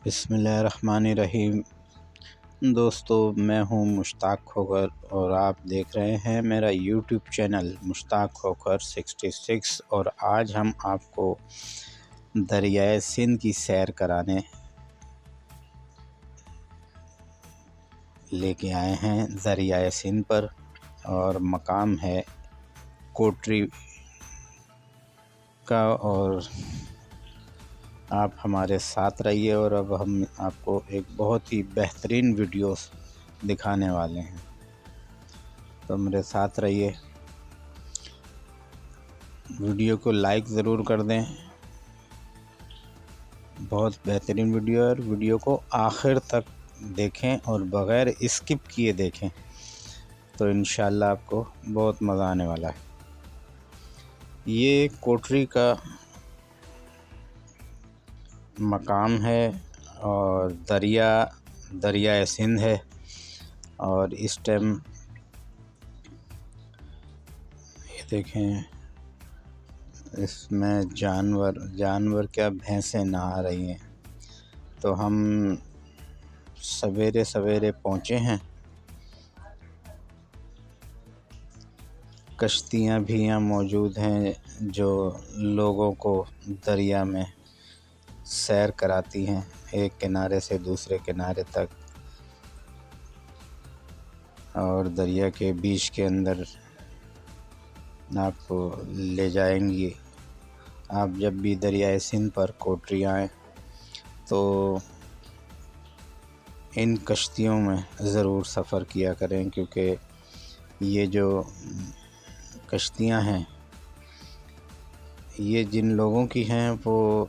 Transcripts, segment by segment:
بسم اللہ الرحمن الرحیم۔ دوستو، میں ہوں مشتاق کھوکھر اور آپ دیکھ رہے ہیں میرا یوٹیوب چینل مشتاق کھوکھر 66، اور آج ہم آپ کو دریائے سندھ کی سیر کرانے لے کے آئے ہیں دریائے سندھ پر، اور مقام ہے کوٹری کا، اور آپ ہمارے ساتھ رہیے۔ اور اب ہم آپ کو ایک بہت ہی بہترین ویڈیوز دکھانے والے ہیں، تو میرے ساتھ رہیے۔ ویڈیو کو لائک ضرور کر دیں، بہت بہترین ویڈیو ہے، اور ویڈیو کو آخر تک دیکھیں اور بغیر اسکپ کیے دیکھیں، تو انشاءاللہ آپ کو بہت مزہ آنے والا ہے۔ یہ کوٹری کا مقام ہے، اور دریائے سندھ ہے، اور اس ٹائم یہ دیکھیں، اس میں جانور کیا بھینسیں نہا رہی ہیں۔ تو ہم سویرے سویرے پہنچے ہیں، کشتیاں بھی یہاں موجود ہیں جو لوگوں کو دریا میں سیر کراتی ہیں، ایک کنارے سے دوسرے کنارے تک، اور دریا کے بیچ کے اندر آپ کو لے جائیں گی۔ آپ جب بھی دریائے سندھ پر کوٹری آئیں تو ان کشتیوں میں ضرور سفر کیا کریں، کیونکہ یہ جو کشتیاں ہیں یہ جن لوگوں کی ہیں وہ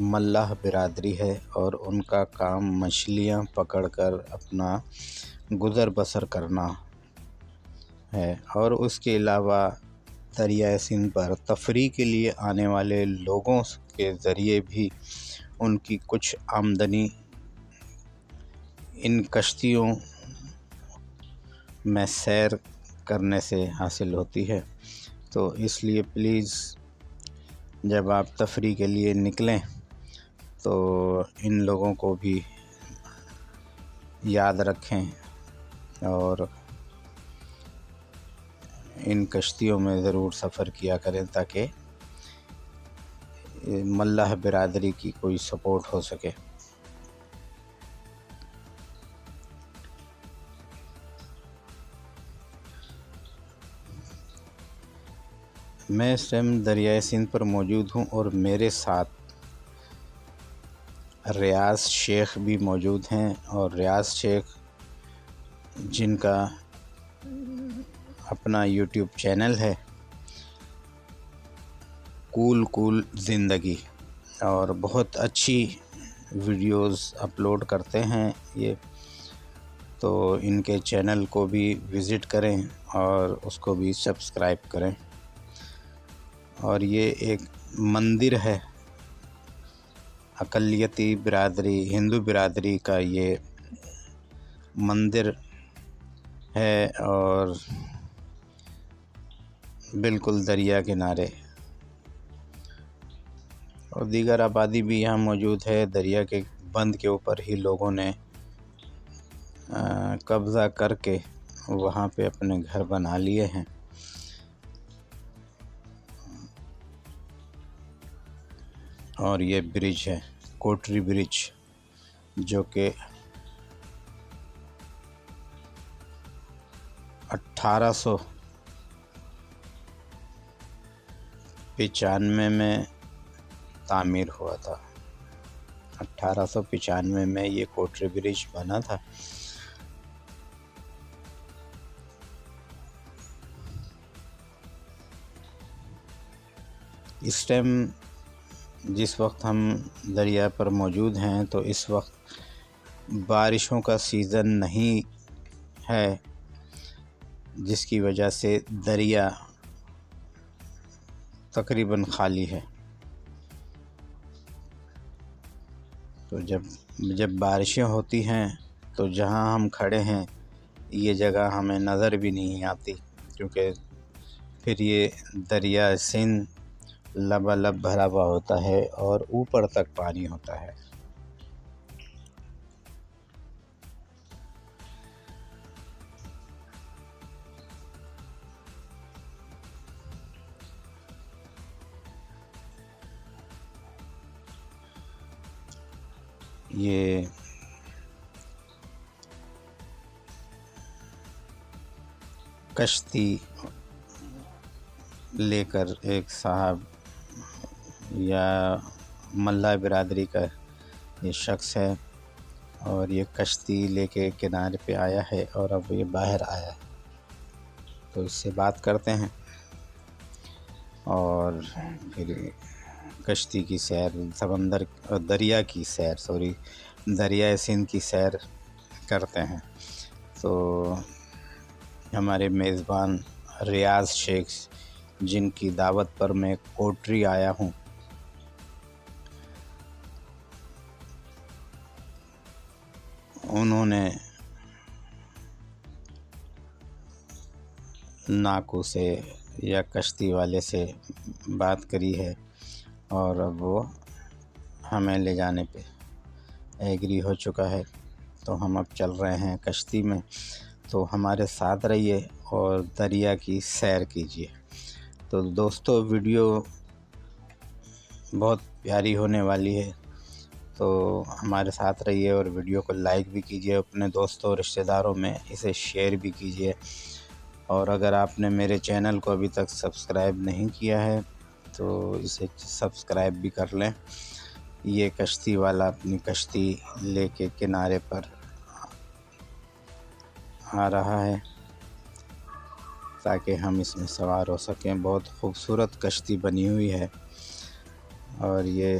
ملاح برادری ہے، اور ان کا کام مچھلیاں پکڑ کر اپنا گزر بسر کرنا ہے، اور اس کے علاوہ دریائے سندھ پر تفریح کے لیے آنے والے لوگوں کے ذریعے بھی ان کی کچھ آمدنی ان کشتیوں میں سیر کرنے سے حاصل ہوتی ہے۔ تو اس لیے پلیز جب آپ تفریح کے لیے نکلیں تو ان لوگوں کو بھی یاد رکھیں، اور ان کشتیوں میں ضرور سفر کیا کریں تاکہ ملاح برادری کی کوئی سپورٹ ہو سکے۔ میں اس ٹائم دریائے سندھ پر موجود ہوں، اور میرے ساتھ ریاض شیخ بھی موجود ہیں، اور ریاض شیخ جن کا اپنا یوٹیوب چینل ہے کول زندگی، اور بہت اچھی ویڈیوز اپلوڈ کرتے ہیں یہ، تو ان کے چینل کو بھی وزٹ کریں اور اس کو بھی سبسکرائب کریں۔ اور یہ ایک مندر ہے، اقلیتی برادری ہندو برادری کا یہ مندر ہے، اور بالکل دریا کنارے، اور دیگر آبادی بھی یہاں موجود ہے۔ دریا کے بند کے اوپر ہی لوگوں نے قبضہ کر کے وہاں پہ اپنے گھر بنا لیے ہیں۔ اور یہ برج ہے کوٹری برج، جو کہ 1895 میں تعمیر ہوا تھا۔ 1895 میں یہ کوٹری برج بنا تھا۔ اس ٹائم جس وقت ہم دریا پر موجود ہیں تو اس وقت بارشوں کا سیزن نہیں ہے، جس کی وجہ سے دریا تقریباً خالی ہے۔ تو جب بارشیں ہوتی ہیں تو جہاں ہم کھڑے ہیں یہ جگہ ہمیں نظر بھی نہیں آتی، کیونکہ پھر یہ دریا سندھ لبالب بھرا ہوا ہوتا ہے اور اوپر تک پانی ہوتا ہے۔ یہ کشتی لے کر ایک صاحب یا ملا برادری کا یہ شخص ہے، اور یہ کشتی لے کے کنارے پہ آیا ہے اور اب یہ باہر آیا ہے، تو اس سے بات کرتے ہیں اور پھر کشتی کی سیر، دریائے سندھ کی سیر کرتے ہیں۔ تو ہمارے میزبان ریاض شیخ، جن کی دعوت پر میں کوٹری آیا ہوں، انہوں نے ناکو سے یا کشتی والے سے بات کری ہے اور اب وہ ہمیں لے جانے پہ ایگری ہو چکا ہے، تو ہم اب چل رہے ہیں کشتی میں، تو ہمارے ساتھ رہیے اور دریا کی سیر کیجیے۔ تو دوستو، ویڈیو بہت پیاری ہونے والی ہے، تو ہمارے ساتھ رہیے اور ویڈیو کو لائک بھی کیجیے، اپنے دوستوں اور رشتہ داروں میں اسے شیئر بھی کیجیے، اور اگر آپ نے میرے چینل کو ابھی تک سبسکرائب نہیں کیا ہے تو اسے سبسکرائب بھی کر لیں۔ یہ کشتی والا اپنی کشتی لے کے کنارے پر آ رہا ہے تاکہ ہم اس میں سوار ہو سکیں۔ بہت خوبصورت کشتی بنی ہوئی ہے، اور یہ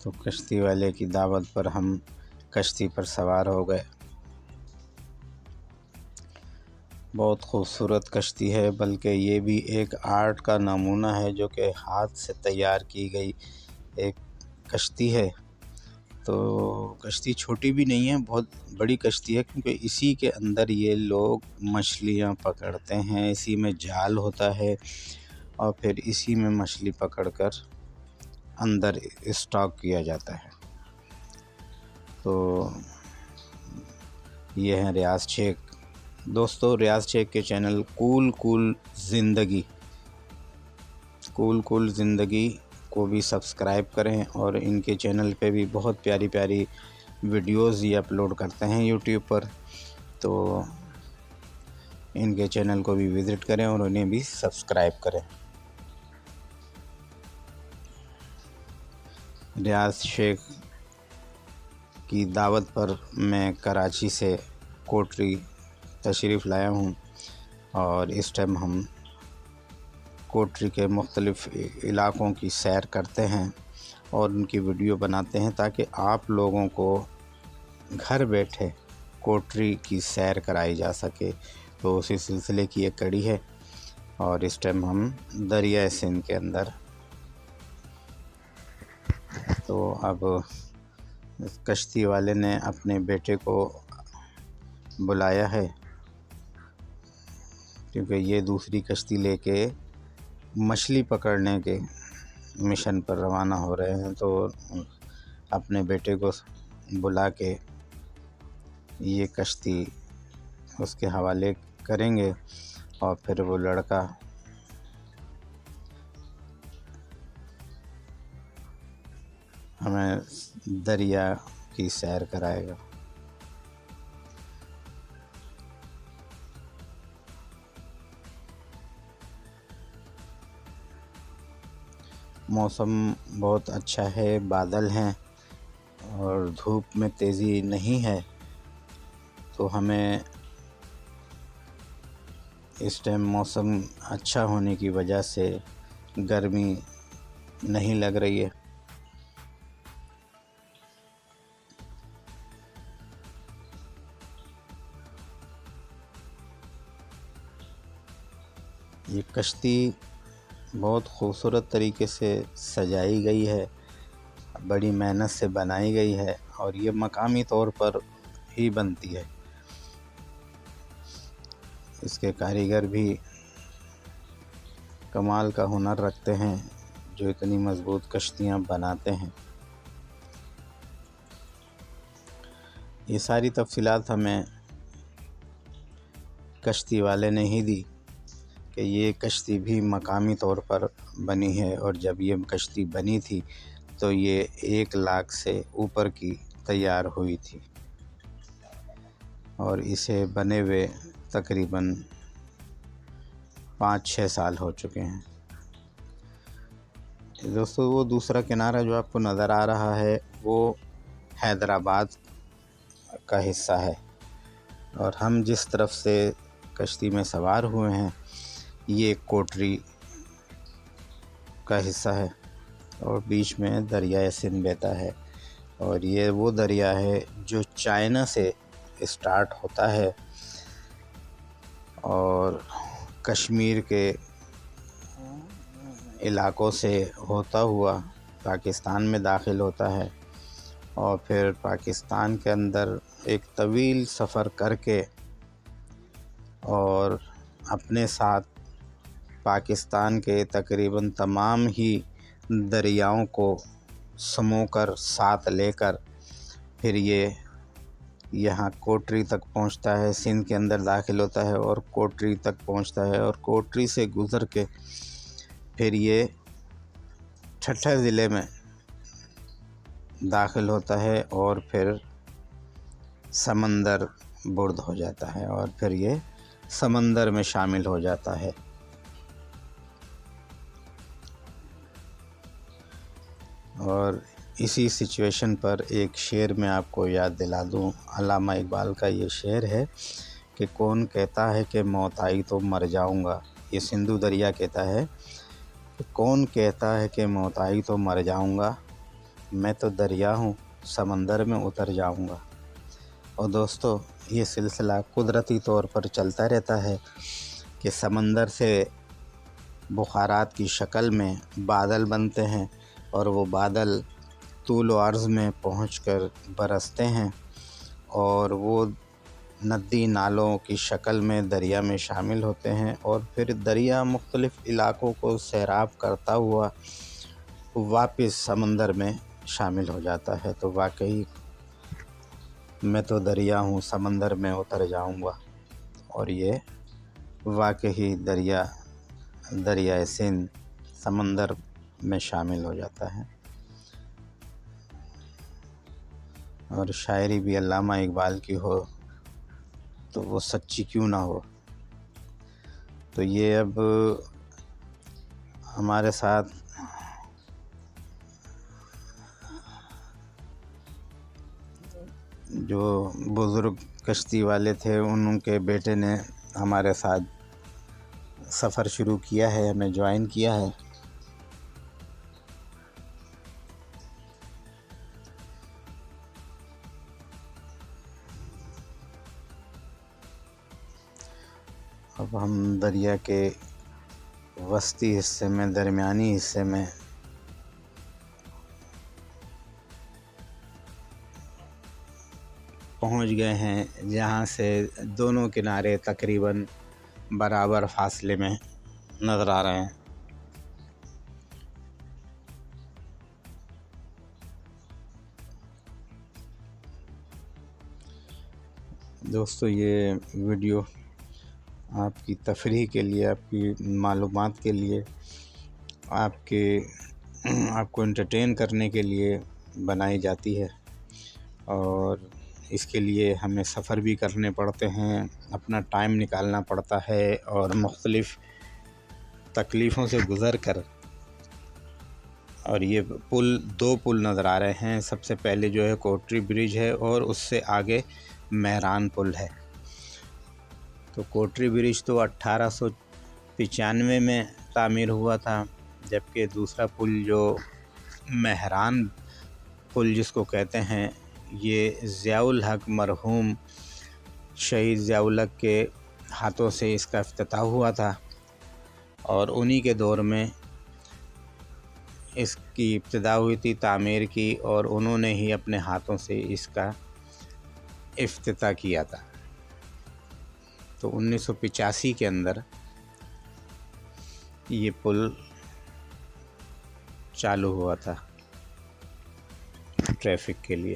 تو کشتی والے کی دعوت پر ہم کشتی پر سوار ہو گئے۔ بہت خوبصورت کشتی ہے، بلکہ یہ بھی ایک آرٹ کا نمونہ ہے جو کہ ہاتھ سے تیار کی گئی ایک کشتی ہے۔ تو کشتی چھوٹی بھی نہیں ہے، بہت بڑی کشتی ہے، کیونکہ اسی کے اندر یہ لوگ مچھلیاں پکڑتے ہیں، اسی میں جال ہوتا ہے اور پھر اسی میں مچھلی پکڑ کر اندر اسٹاک کیا جاتا ہے۔ تو یہ ہیں ریاض شیخ۔ دوستو، ریاض شیخ کے چینل کول زندگی کو بھی سبسکرائب کریں، اور ان کے چینل پہ بھی بہت پیاری پیاری ویڈیوز یہ اپلوڈ کرتے ہیں یوٹیوب پر، تو ان کے چینل کو بھی وزٹ کریں اور انہیں بھی سبسکرائب کریں۔ ریاض شیخ کی دعوت پر میں کراچی سے کوٹری تشریف لایا ہوں، اور اس ٹائم ہم کوٹری کے مختلف علاقوں کی سیر کرتے ہیں اور ان کی ویڈیو بناتے ہیں تاکہ آپ لوگوں کو گھر بیٹھے کوٹری کی سیر کرائی جا سکے۔ تو اسی سلسلے کی ایک کڑی ہے، اور اس ٹائم ہم دریائے سندھ کے اندر، تو اب کشتی والے نے اپنے بیٹے کو بلایا ہے، کیونکہ یہ دوسری کشتی لے کے مچھلی پکڑنے کے مشن پر روانہ ہو رہے ہیں، تو اپنے بیٹے کو بلا کے یہ کشتی اس کے حوالے کریں گے، اور پھر وہ لڑکا ہمیں دریا کی سیر کرائے گا۔ موسم بہت اچھا ہے، بادل ہیں اور دھوپ میں تیزی نہیں ہے، تو ہمیں اس ٹائم موسم اچھا ہونے کی وجہ سے گرمی نہیں لگ رہی ہے۔ یہ کشتی بہت خوبصورت طریقے سے سجائی گئی ہے، بڑی محنت سے بنائی گئی ہے، اور یہ مقامی طور پر ہی بنتی ہے۔ اس کے کاریگر بھی کمال کا ہنر رکھتے ہیں جو اتنی مضبوط کشتیاں بناتے ہیں۔ یہ ساری تفصیلات ہمیں کشتی والے نے ہی دی، کہ یہ کشتی بھی مقامی طور پر بنی ہے، اور جب یہ کشتی بنی تھی تو یہ 1 لاکھ سے اوپر کی تیار ہوئی تھی، اور اسے بنے ہوئے تقریباً 5-6 سال ہو چکے ہیں۔ دوستو، وہ دوسرا کنارہ جو آپ کو نظر آ رہا ہے وہ حیدرآباد کا حصہ ہے، اور ہم جس طرف سے کشتی میں سوار ہوئے ہیں یہ کوٹری کا حصہ ہے، اور بیچ میں دریائے سندھ بہتا ہے، اور یہ وہ دریا ہے جو چائنا سے اسٹارٹ ہوتا ہے اور کشمیر کے علاقوں سے ہوتا ہوا پاکستان میں داخل ہوتا ہے، اور پھر پاکستان کے اندر ایک طویل سفر کر کے اور اپنے ساتھ پاکستان کے تقریباً تمام ہی دریاؤں کو سمو کر ساتھ لے کر پھر یہ یہاں کوٹری تک پہنچتا ہے، سندھ کے اندر داخل ہوتا ہے اور کوٹری تک پہنچتا ہے، اور کوٹری سے گزر کے پھر یہ ٹھٹھہ ضلع میں داخل ہوتا ہے، اور پھر سمندر برد ہو جاتا ہے، اور پھر یہ سمندر میں شامل ہو جاتا ہے۔ اور اسی سچویشن پر ایک شعر میں آپ کو یاد دلا دوں، علامہ اقبال کا یہ شعر ہے کہ کون کہتا ہے کہ موت آئی تو مر جاؤں گا۔ یہ سندھو دریا کہتا ہے کہ کون کہتا ہے کہ موت آئی تو مر جاؤں گا، میں تو دریا ہوں سمندر میں اتر جاؤں گا۔ اور دوستو، یہ سلسلہ قدرتی طور پر چلتا رہتا ہے کہ سمندر سے بخارات کی شکل میں بادل بنتے ہیں، اور وہ بادل طول و عرض میں پہنچ کر برستے ہیں، اور وہ ندی نالوں کی شکل میں دریا میں شامل ہوتے ہیں، اور پھر دریا مختلف علاقوں کو سیراب کرتا ہوا واپس سمندر میں شامل ہو جاتا ہے۔ تو واقعی میں تو دریا ہوں سمندر میں اتر جاؤں گا، اور یہ واقعی دریائے سندھ سمندر میں شامل ہو جاتا ہے۔ اور شاعری بھی علامہ اقبال کی ہو تو وہ سچی کیوں نہ ہو۔ تو یہ اب ہمارے ساتھ جو بزرگ کشتی والے تھے ان کے بیٹے نے ہمارے ساتھ سفر شروع کیا ہے، ہمیں جوائن کیا ہے۔ اب ہم دریا کے وسطی حصے میں، درمیانی حصے میں پہنچ گئے ہیں، جہاں سے دونوں کنارے تقریباً برابر فاصلے میں نظر آ رہے ہیں۔ دوستو، یہ ویڈیو آپ کی تفریح کے لیے، آپ کی معلومات کے لیے، آپ کو انٹرٹین کرنے کے لیے بنائی جاتی ہے، اور اس کے لیے ہمیں سفر بھی کرنے پڑتے ہیں، اپنا ٹائم نکالنا پڑتا ہے، اور مختلف تکلیفوں سے گزر کر۔ اور یہ دو پل نظر آ رہے ہیں، سب سے پہلے جو ہے کوٹری برج ہے، اور اس سے آگے مہران پل ہے۔ تو کوٹری برج تو 1895 میں تعمیر ہوا تھا، جبکہ دوسرا پل جو مہران پل جس کو کہتے ہیں، یہ ضیاء الحق مرحوم شہید ضیاء الحق کے ہاتھوں سے اس کا افتتاح ہوا تھا، اور انہی کے دور میں اس کی ابتدا ہوئی تھی تعمیر کی، اور انہوں نے ہی اپنے ہاتھوں سے اس کا افتتاح کیا تھا۔ تو 1985 کے اندر یہ پل چالو ہوا تھا ٹریفک کے لیے۔